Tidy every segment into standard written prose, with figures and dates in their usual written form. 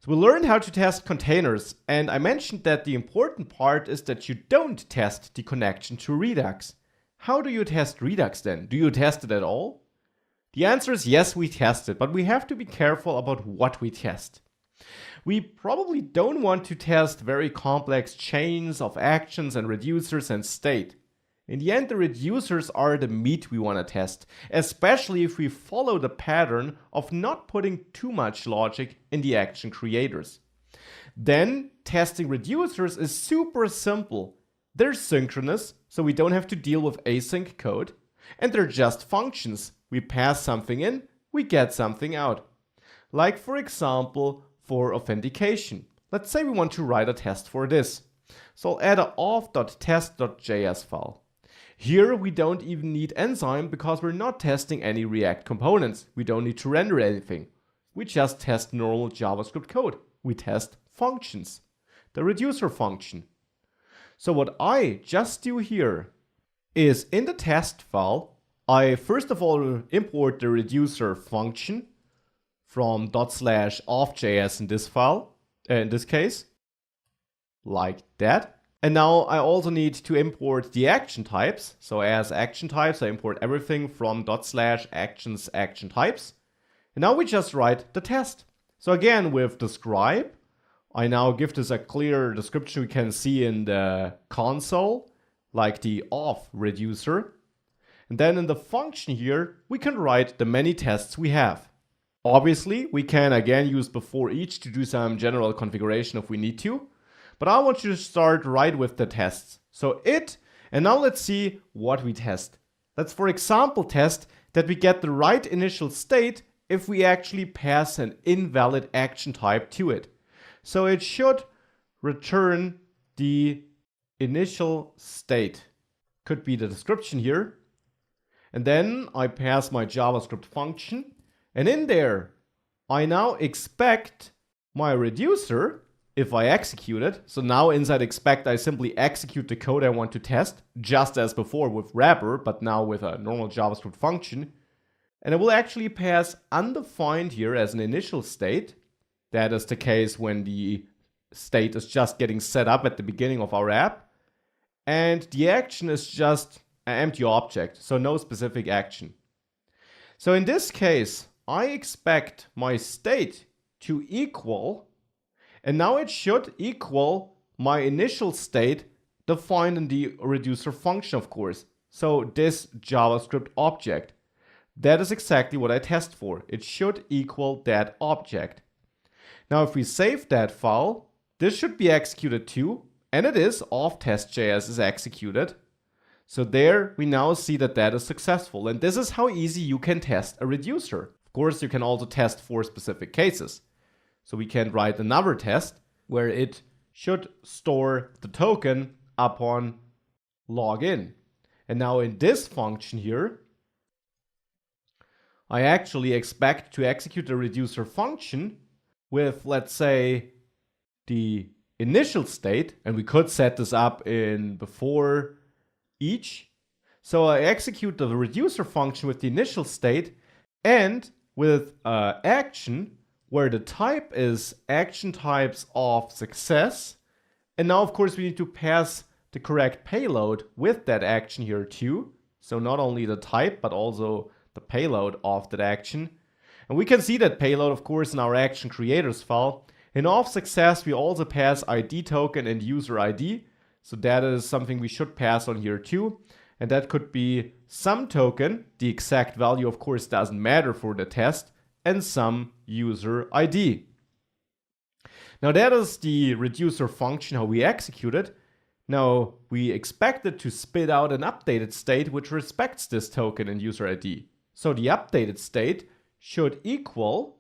So we learned how to test containers, and I mentioned that the important part is that you don't test the connection to Redux. How do you test Redux then? Do you test it at all? The answer is yes, we test it, but we have to be careful about what we test. We probably don't want to test very complex chains of actions and reducers and state. In the end, the reducers are the meat we want to test, especially if we follow the pattern of not putting too much logic in the action creators. Then, testing reducers is super simple. They're synchronous, so we don't have to deal with async code, and they're just functions. We pass something in, we get something out. Like for example, for authentication. Let's say we want to write a test for this. So I'll add a auth.test.js file. Here we don't even need enzyme because we're not testing any React components. We don't need to render anything. We just test normal JavaScript code. We test functions, the reducer function. So what I just do here is in the test file, I first of all import the reducer function from ./auth.js in this file, in this case, like that. And now I also need to import the action types. So as action types, I import everything from ./actions action types. And now we just write the test. So again, with describe, I now give this a clear description we can see in the console, like the auth reducer. And then in the function here, we can write the many tests we have. Obviously, we can again use before each to do some general configuration if we need to. But I want you to start right with the tests. So and now let's see what we test. Let's for example test that we get the right initial state if we actually pass an invalid action type to it. So it should return the initial state. Could be the description here. And then I pass my JavaScript function. And in there, I now expect my reducer if I execute it. So now inside expect, I simply execute the code I want to test, just as before with wrapper, but now with a normal JavaScript function. And it will actually pass undefined here as an initial state. That is the case when the state is just getting set up at the beginning of our app. And the action is just an empty object, so no specific action. So in this case, I expect my state to equal, and now it should equal my initial state defined in the reducer function, of course. So this JavaScript object. That is exactly what I test for. It should equal that object. Now if we save that file, this should be executed too, and it is, auth.test.js is executed. So there we now see that that is successful, and this is how easy you can test a reducer. Of course, you can also test for specific cases. So we can write another test where it should store the token upon login. And now in this function here, I actually expect to execute the reducer function with, let's say, the initial state, and we could set this up in before each. So I execute the reducer function with the initial state and with action where the type is action types of success. And now, of course, we need to pass the correct payload with that action here too. So not only the type, but also the payload of that action. And we can see that payload, of course, in our action creators file. In auth success, we also pass ID token and user ID. So that is something we should pass on here too. And that could be some token. The exact value, of course, doesn't matter for the test. And some user ID. Now that is the reducer function, how we execute it. Now we expect it to spit out an updated state which respects this token and user ID. So the updated state should equal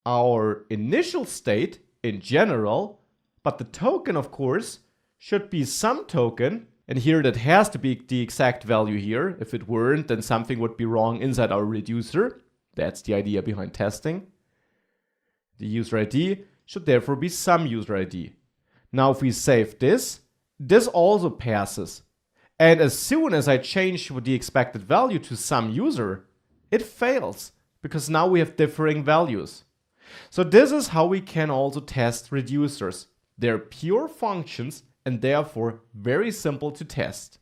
our initial state in general, but the token, of course, should be some token. And here that has to be the exact value here. If it weren't, then something would be wrong inside our reducer. That's the idea behind testing. The user ID should therefore be some user ID. Now if we save this, this also passes. And as soon as I change the expected value to some user, it fails, because now we have differing values. So this is how we can also test reducers. They're pure functions and therefore very simple to test.